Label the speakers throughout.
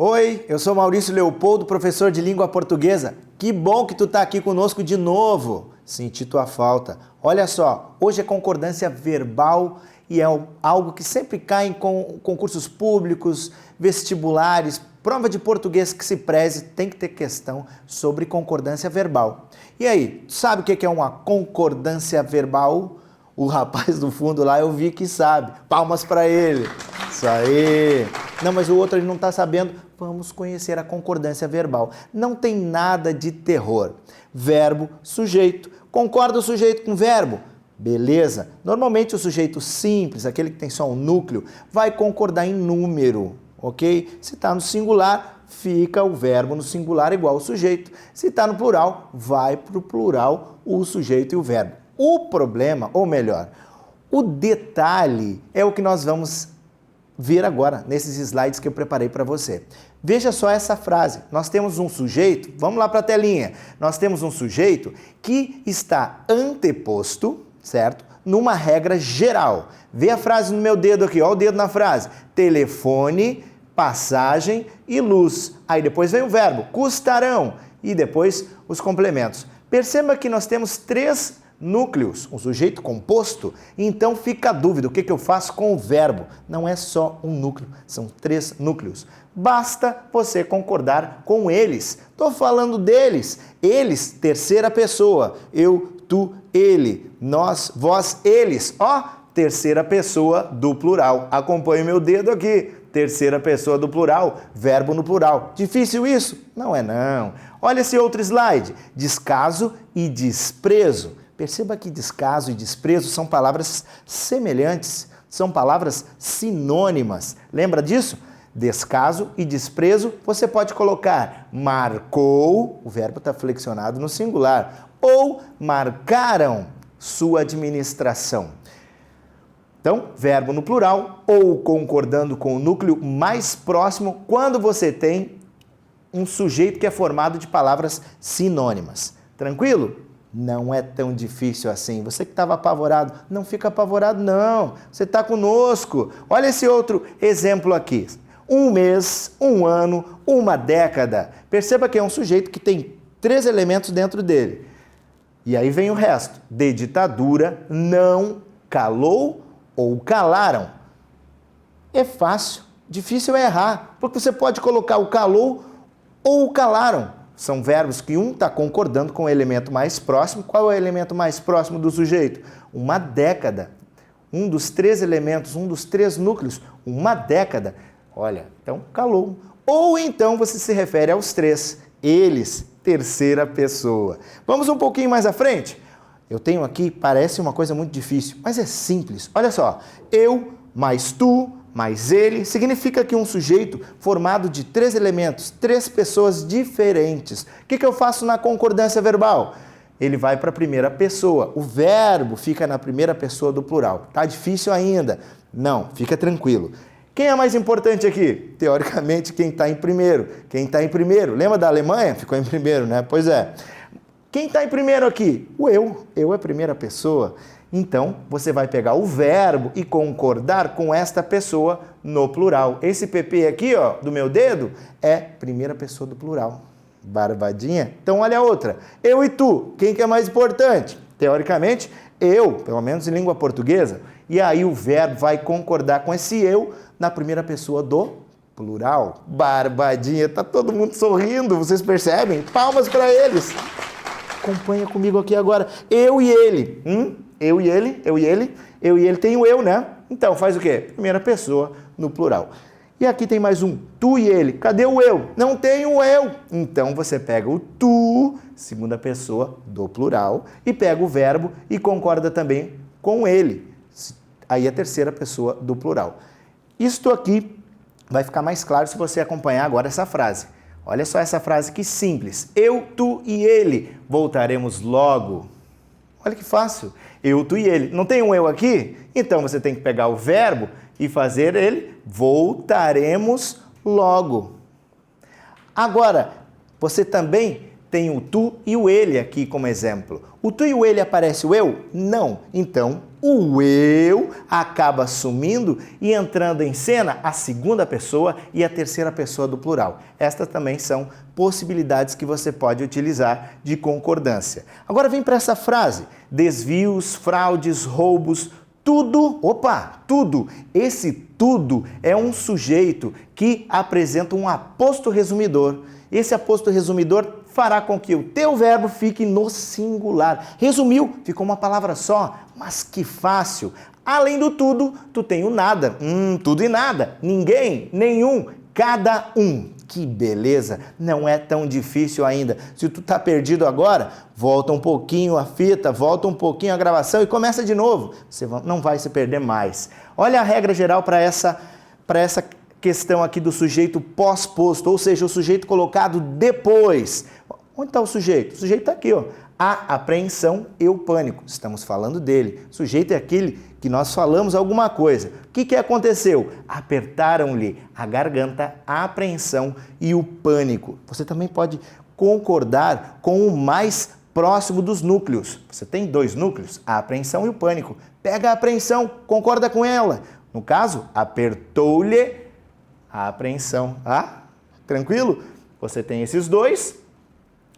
Speaker 1: Oi, eu sou Maurício Leopoldo, professor de língua portuguesa. Que bom que tu tá aqui conosco de novo. Senti tua falta. Olha só, hoje é concordância verbal e é algo que sempre cai em concursos públicos, vestibulares, prova de português que se preze, tem que ter questão sobre concordância verbal. E aí, sabe o que é uma concordância verbal? O rapaz do fundo lá eu vi que sabe. Palmas para ele. Isso aí. Não, mas o outro ele não está sabendo. Vamos conhecer a concordância verbal. Não tem nada de terror. Verbo, sujeito. Concorda o sujeito com o verbo? Beleza. Normalmente o sujeito simples, aquele que tem só um núcleo, vai concordar em número, ok? Se está no singular, fica o verbo no singular igual ao sujeito. Se está no plural, vai para o plural o sujeito e o verbo. O problema, ou melhor, o detalhe é o que nós vamos ver agora nesses slides que eu preparei para você. Veja só essa frase. Nós temos um sujeito, vamos lá para a telinha. Nós temos um sujeito que está anteposto, certo? Numa regra geral. Vê a frase no meu dedo aqui, olha o dedo na frase. Telefone, passagem e luz. Aí depois vem o verbo, custarão. E depois os complementos. Perceba que nós temos três núcleos, um sujeito composto, então fica a dúvida, o que eu faço com o verbo? Não é só um núcleo, são três núcleos. Basta você concordar com eles. Estou falando deles. Eles, terceira pessoa. Eu, tu, ele. Nós, vós, eles. Ó, terceira pessoa do plural. Acompanhe meu dedo aqui. Terceira pessoa do plural, verbo no plural. Difícil isso? Não é não. Olha esse outro slide. Descaso e desprezo. Perceba que descaso e desprezo são palavras semelhantes, são palavras sinônimas. Lembra disso? Descaso e desprezo, você pode colocar marcou, o verbo está flexionado no singular, ou marcaram sua administração. Então, verbo no plural ou concordando com o núcleo mais próximo quando você tem um sujeito que é formado de palavras sinônimas. Tranquilo? Não é tão difícil assim. Você que estava apavorado, não fica apavorado não. Você está conosco. Olha esse outro exemplo aqui. Um mês, um ano, uma década. Perceba que é um sujeito que tem três elementos dentro dele. E aí vem o resto. De ditadura, não, calou ou calaram. É fácil. Difícil é errar. Porque você pode colocar o calou ou o calaram. São verbos que um está concordando com o elemento mais próximo. Qual é o elemento mais próximo do sujeito? Uma década. Um dos três elementos, um dos três núcleos, uma década. Olha, então calou. Ou então você se refere aos três. Eles, terceira pessoa. Vamos um pouquinho mais à frente? Eu tenho aqui, parece uma coisa muito difícil, mas é simples. Olha só, eu mais tu mais ele, significa que um sujeito formado de três elementos, três pessoas diferentes. O que eu faço na concordância verbal? Ele vai para a primeira pessoa. O verbo fica na primeira pessoa do plural. Tá difícil ainda? Não, fica tranquilo. Quem é mais importante aqui? Teoricamente, quem está em primeiro. Quem está em primeiro? Lembra da Alemanha? Ficou em primeiro, né? Pois é. Quem está em primeiro aqui? O eu. Eu é a primeira pessoa. Então, você vai pegar o verbo e concordar com esta pessoa no plural. Esse PP aqui, ó, do meu dedo, é primeira pessoa do plural. Barbadinha? Então, olha a outra. Eu e tu. Quem que é mais importante? Teoricamente, eu, pelo menos em língua portuguesa. E aí o verbo vai concordar com esse eu na primeira pessoa do plural. Barbadinha. Tá todo mundo sorrindo, vocês percebem? Palmas para eles. Acompanha comigo aqui agora. Eu e ele. Eu e ele, eu e ele, eu e ele tem o eu, né? Então, faz o quê? Primeira pessoa no plural. E aqui tem mais um, tu e ele. Cadê o eu? Não tem o eu. Então, você pega o tu, segunda pessoa do plural, e pega o verbo e concorda também com ele. Aí é a terceira pessoa do plural. Isto aqui vai ficar mais claro se você acompanhar agora essa frase. Olha só essa frase que simples. Eu, tu e ele. Voltaremos logo. Olha que fácil. Eu, tu e ele. Não tem um eu aqui? Então você tem que pegar o verbo e fazer ele voltaremos logo. Agora, você também tem o tu e o ele aqui como exemplo. O tu e o ele aparece o eu? Não. Então, o eu acaba sumindo e entrando em cena a segunda pessoa e a terceira pessoa do plural. Estas também são possibilidades que você pode utilizar de concordância. Agora vem para essa frase: desvios, fraudes, roubos, tudo, tudo. Esse tudo é um sujeito que apresenta um aposto resumidor. Esse aposto resumidor fará com que o teu verbo fique no singular. Resumiu, ficou uma palavra só, mas que fácil. Além do tudo, tu tem o nada. Tudo e nada. Ninguém, nenhum, cada um. Que beleza, não é tão difícil ainda. Se tu tá perdido agora, volta um pouquinho a fita, volta um pouquinho a gravação e começa de novo. Você não vai se perder mais. Olha a regra geral para essa questão aqui do sujeito pós-posto, ou seja, o sujeito colocado depois. Onde está o sujeito? O sujeito está aqui, ó. A apreensão e o pânico. Estamos falando dele. O sujeito é aquele que nós falamos alguma coisa. O que aconteceu? Apertaram-lhe a garganta, a apreensão e o pânico. Você também pode concordar com o mais próximo dos núcleos. Você tem dois núcleos, a apreensão e o pânico. Pega a apreensão, concorda com ela. No caso, apertou-lhe a apreensão. Tranquilo? Você tem esses dois,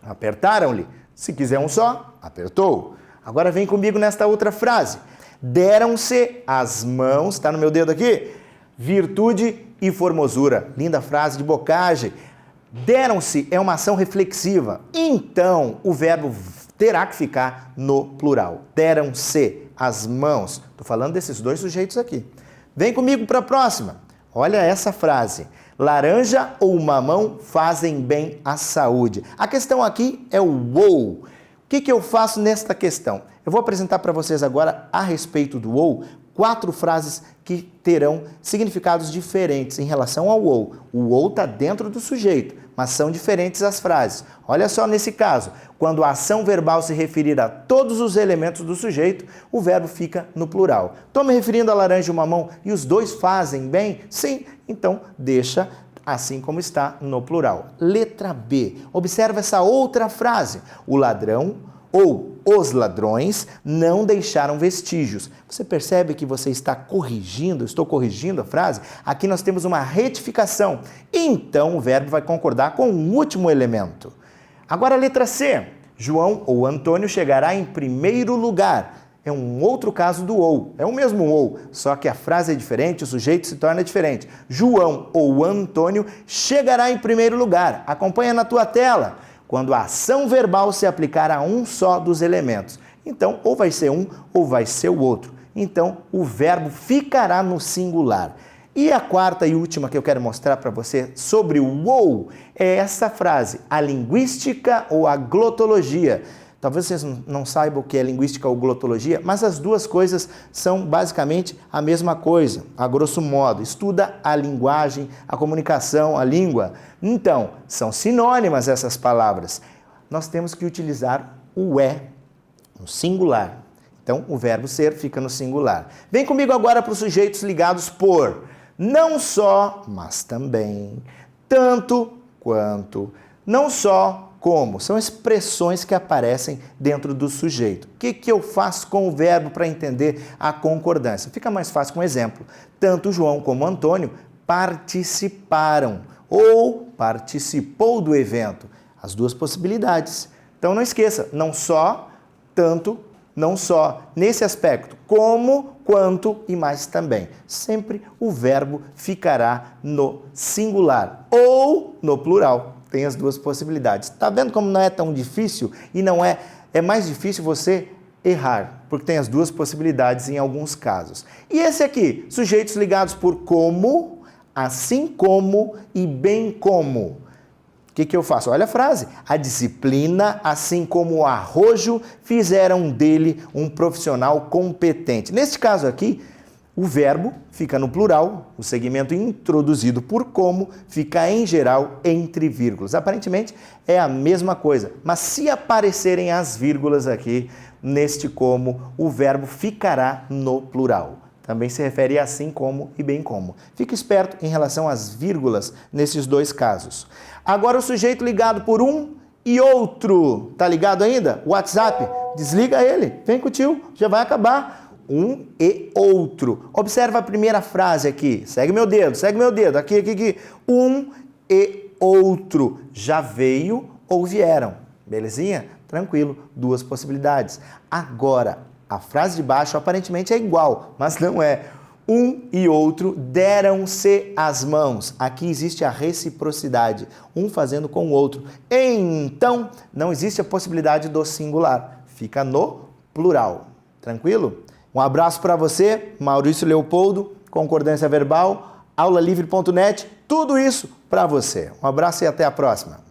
Speaker 1: apertaram-lhe. Se quiser um só, apertou. Agora vem comigo nesta outra frase. Deram-se as mãos, está no meu dedo aqui, virtude e formosura. Linda frase de Bocage. Deram-se é uma ação reflexiva. Então, o verbo terá que ficar no plural. Deram-se as mãos. Estou falando desses dois sujeitos aqui. Vem comigo para a próxima. Olha essa frase. Laranja ou mamão fazem bem à saúde. A questão aqui é o ou. O que eu faço nesta questão? Eu vou apresentar para vocês agora, a respeito do ou, 4 frases que terão significados diferentes em relação ao ou. O ou está dentro do sujeito, mas são diferentes as frases. Olha só nesse caso, quando a ação verbal se referir a todos os elementos do sujeito, o verbo fica no plural. Estou me referindo a laranja e o mamão e os dois fazem bem? Sim, então deixa assim como está no plural. Letra B. Observa essa outra frase. O ladrão ou os ladrões não deixaram vestígios. Você percebe que você está corrigindo, estou corrigindo a frase? Aqui nós temos uma retificação. Então o verbo vai concordar com o último elemento. Agora a letra C. João ou Antônio chegará em primeiro lugar. É um outro caso do ou. É o mesmo ou, só que a frase é diferente, o sujeito se torna diferente. João ou Antônio chegará em primeiro lugar. Acompanha na tua tela. Quando a ação verbal se aplicar a um só dos elementos. Então, ou vai ser um ou vai ser o outro. Então, o verbo ficará no singular. E a quarta e última que eu quero mostrar para você sobre o ou é essa frase, a linguística ou a glotologia. Talvez vocês não saibam o que é linguística ou glotologia, mas as duas coisas são basicamente a mesma coisa, a grosso modo. Estuda a linguagem, a comunicação, a língua. Então, são sinônimas essas palavras. Nós temos que utilizar o é no singular. Então, o verbo ser fica no singular. Vem comigo agora para os sujeitos ligados por não só, mas também, tanto quanto, não só, como? São expressões que aparecem dentro do sujeito. O que eu faço com o verbo para entender a concordância? Fica mais fácil com um exemplo. Tanto João como Antônio participaram ou participou do evento. As duas possibilidades. Então não esqueça, não só, tanto, não só nesse aspecto, como, quanto e mais também. Sempre o verbo ficará no singular ou no plural. Tem as duas possibilidades. Tá vendo como não é tão difícil? E não é mais difícil você errar, porque tem as duas possibilidades em alguns casos. E esse aqui, sujeitos ligados por como, assim como e bem como. O que eu faço? Olha a frase. A disciplina, assim como o arrojo, fizeram dele um profissional competente. Neste caso aqui, o verbo fica no plural, o segmento introduzido por como fica em geral entre vírgulas. Aparentemente é a mesma coisa, mas se aparecerem as vírgulas aqui neste como, o verbo ficará no plural. Também se refere a assim como e bem como. Fique esperto em relação às vírgulas nesses dois casos. Agora o sujeito ligado por um e outro. Tá ligado ainda? WhatsApp, desliga ele, vem com o tio, já vai acabar. Um e outro. Observa a primeira frase aqui. Segue meu dedo. Aqui. Um e outro. Já veio ou vieram. Belezinha? Tranquilo. Duas possibilidades. Agora, a frase de baixo aparentemente é igual, mas não é. Um e outro deram-se as mãos. Aqui existe a reciprocidade, um fazendo com o outro. Então, não existe a possibilidade do singular. Fica no plural. Tranquilo? Um abraço para você, Maurício Leopoldo, Concordância Verbal, aulalivre.net, tudo isso para você. Um abraço e até a próxima.